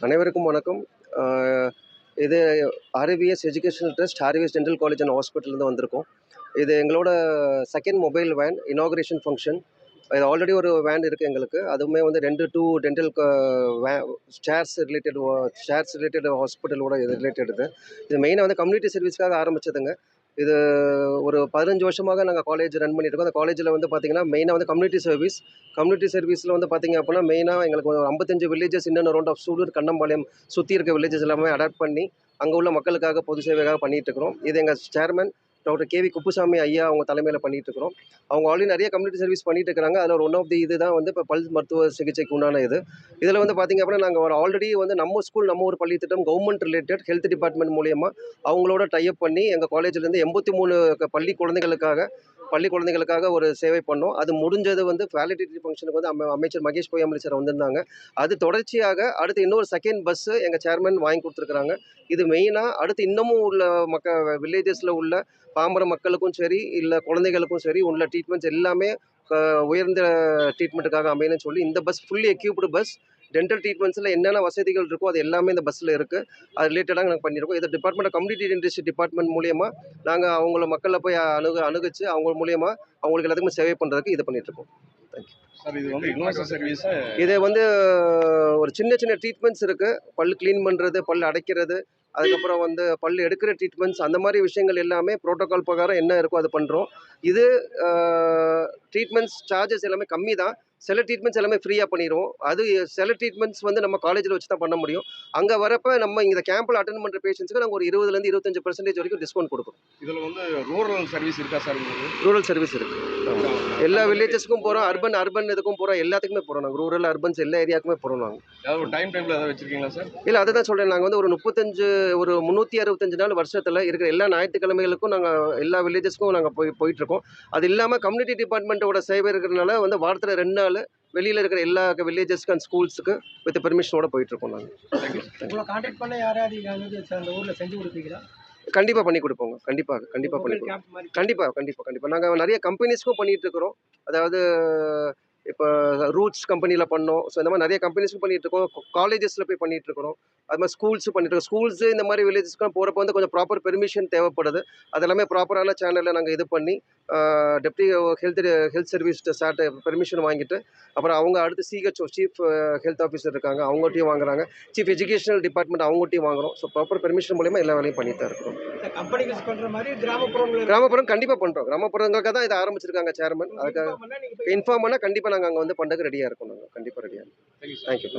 அனைவருக்கும் வணக்கம். இது RVS educational trust, RVS dental college and ஹாஸ்பிட்டல்லேருந்து வந்திருக்கோம். இது எங்களோட second mobile van inauguration function. இது ஆல்ரெடி ஒரு வேன் இருக்குது எங்களுக்கு. அதுவுமே வந்து 2 டென்டல் ஷேர்ஸ் ரிலேட்டட் ஹாஸ்பிட்டலோட இது ரிலேட்டட். இது மெயினாக வந்து கம்யூனிட்டி சர்வீஸ்க்காக ஆரம்பிச்சதுங்க. இது ஒரு 15 வருஷமாக நாங்கள் காலேஜ் ரன் பண்ணியிருக்கோம். அந்த காலேஜில் வந்து பார்த்திங்கன்னா மெயினாக வந்து கம்யூனிட்டி சர்வீஸில் வந்து பார்த்திங்க அப்படின்னா மெயினாக எங்களுக்கு ஒரு 55 வில்லேஜஸ் இன்னும் ரவுண்ட் ஆஃப் சூலூர், கண்ணம்பாளையம் சுற்றி இருக்க வில்லேஜஸ் எல்லாமே அடாப்ட் பண்ணி அங்கே உள்ள மக்களுக்காக பொது சேவைக்காக பண்ணிகிட்ருக்கிறோம். இது எங்கள் சேர்மன் டாக்டர் கேவி குப்புசாமி ஐயா அவங்க தலைமையில் பண்ணிகிட்ருக்கிறோம். அவங்க ஆல்ரெடி நிறைய கம்யூனிட்டி சர்வீஸ் பண்ணிட்டு இருக்கிறாங்க. அதில் ஒரு ஒன் ஆஃப் தி இது தான் வந்து இப்போ பல் மருத்துவ சிகிச்சைக்கு உண்டான இது. இதில் வந்து பார்த்திங்க அப்படின்னா நாங்கள் ஒரு ஆல்ரெடி வந்து நம்ம ஸ்கூல், நம்ம ஒரு பள்ளி திட்டம் கவர்மெண்ட் ரிலேட்டட் ஹெல்த் டிபார்ட்மெண்ட் மூலியமா அவங்களோட டைப் பண்ணி எங்கள் காலேஜ்லேருந்து 83 பள்ளி குழந்தைகளுக்காக ஒரு சேவை பண்ணோம். அது முடிஞ்சது வந்து வேலிடிட்டி ஃபங்க்ஷனுக்கு வந்து அமைச்சர் மகேஷ் பொய்யாமொழி சார் வந்திருந்தாங்க. அது தொடர்ச்சியாக அடுத்து இன்னொரு செகண்ட் பஸ்ஸு எங்கள் சேர்மன் வாங்கி கொடுத்துருக்குறாங்க. இது மெயினாக அடுத்து இன்னமும் உள்ள வில்லேஜஸில் உள்ள பாமர மக்களுக்கும் சரி, இல்லை குழந்தைகளுக்கும் சரி உள்ள ட்ரீட்மெண்ட்ஸ் எல்லாமே உயர்ந்த ட்ரீட்மெண்ட்டுக்காக அமையணும்னு சொல்லி இந்த bus fully equipped bus. Dental ட்ரீட்மெண்ட்ஸில் என்னென்ன வசதிகள் இருக்கோ அது எல்லாமே இந்த பஸ்ஸில் இருக்குது. அது ரிலேட்டடாக நாங்கள் பண்ணியிருக்கோம். இது department of community dentistry department மூலியமா நாங்கள் அவங்கள மக்களை போய் அணுகிச்சு அவங்க மூலியமா அவங்களுக்கு எல்லாத்துக்குமே சேவை பண்ணுறதுக்கு இது பண்ணிகிட்ருக்கோம். Thank you sir. இது வந்து இலவச சர்வீஸ். இது வந்து ஒரு சின்ன ட்ரீட்மெண்ட்ஸ் இருக்குது. பல் க்ளீன் பண்ணுறது, பல் அடைக்கிறது, அதுக்கப்புறம் வந்து பல் எடுக்கிற ட்ரீட்மெண்ட்ஸ், அந்த மாதிரி விஷயங்கள் எல்லாமே ப்ரோட்டோகால் பிரகாரம் என்ன இருக்கோ அது பண்ணுறோம். இது ட்ரீட்மெண்ட்ஸ் சார்ஜஸ் எல்லாமே கம்மி தான். சில ட்ரீட்மெண்ட்ஸ் எல்லாமே ஃப்ரீயாக பண்ணிடுவோம். அது சில ட்ரீட்மெண்ட்ஸ் வந்து நம்ம காலேஜில் வச்சு தான் பண்ண முடியும். அங்கே வரப்போ நம்ம இந்த கேம்பில் அட்டன் பண்ணுற பேஷண்ட்ஸுக்கு நாங்கள் ஒரு 20% 25% வரைக்கும் டிஸ்கவுண்ட் கொடுக்குறோம். இதில் வந்து ரூரல் சர்வீஸ் இருக்கா சார்? ரூரல் சர்வீஸ் இருக்குது. எல்லா வில்லேஜஸ்க்கும் போகிறோம். அர்பன் இதுக்கும் போகிறோம். எல்லாத்துக்குமே போகிறோம். நாங்கள் ரூரல் அர்பன்ஸ் எல்லா ஏரியாவுக்குமே போகிறோம். நாங்கள் ஏதாவது ஒரு டைம் டேபிள் ஏதாவது வச்சுருக்கீங்களா சார்? இல்லை, அதை தான் சொல்கிறேன். நாங்கள் வந்து ஒரு 365 நாள் வருஷத்தில் இருக்கிற எல்லா ஞாயிற்றுக்கிழமைகளுக்கும் நாங்கள் எல்லா வில்லேஜஸ்க்கும் நாங்கள் போயிட்டுருக்கோம். அது இல்லாமல் கம்யூனிட்டி டிபார்ட்மெண்ட்டோட சேவை இருக்கிறதுனால வந்து வாரத்தில் 2 நாள் வெளியில் இருக்கிற எல்லா வில்லேஜஸ்க்கு அண்ட் ஸ்கூல்ஸுக்கு வித் பெர்மிஷனோட போயிட்டுருக்கோம். நாங்கள் கான்டாக்ட் பண்ண யாராவது அந்த ஊரில் செஞ்சு கொடுப்பீங்களா? கண்டிப்பாக பண்ணி கொடுப்போங்க. கண்டிப்பாக பண்ணி கொடுப்போம். கண்டிப்பாக நாங்கள் நிறைய கம்பெனிஸ்க்கும் பண்ணிகிட்ருக்குறோம். அதாவது இப்போ ரூட்ஸ் கம்பெனியில் பண்ணோம். ஸோ இந்த மாதிரி நிறைய கம்பெனிஸ்க்கும் பண்ணிகிட்ருக்கோம். காலேஜஸில் போய் பண்ணிகிட்ருக்குறோம். அது மாதிரி ஸ்கூல்ஸு பண்ணிட்டுருக்கோம். ஸ்கூல்ஸு இந்த மாதிரி வில்லேஜஸ்க்குலாம் போகிறப்ப வந்து கொஞ்சம் ப்ராப்பர் பெர்மிஷன் தேவைப்படுது. அதெல்லாமே ப்ராப்பரான சேனலில் நாங்கள் இது பண்ணி டெப்டி ஹெல்த் சர்வீஸ் சார்ட்ட பெர்மிஷன் வாங்கிட்டு அப்புறம் அவங்க அடுத்து சிஹெச்ஓ சீஃப் ஹெல்த் ஆஃபீஸர் இருக்காங்க, அவங்ககிட்டையும் வாங்குறாங்க. சீஃப் எஜுகேஷனல் டிபார்ட்மெண்ட் அவங்ககிட்டையும் வாங்குறோம். ஸோ ப்ராப்பர் பெர்மிஷன் மூலிமா எல்லா வேலையும் பண்ணிட்டு தான் இருக்கிறோம். கிராமப்புறம் கண்டிப்பாக பண்ணுறோம். கிராமப்புறங்களுக்காக தான் இதை ஆரம்பிச்சிருக்காங்க சேர்மன். அதுக்காக இன்ஃபார்ம் பண்ணால் கண்டிப்பாக நாங்கள் அங்கே வந்து பண்ணுறதுக்கு ரெடியாக இருக்கோம். நாங்கள் கண்டிப்பாக ரெடியாக இருக்கோம். தேங்க்யூ.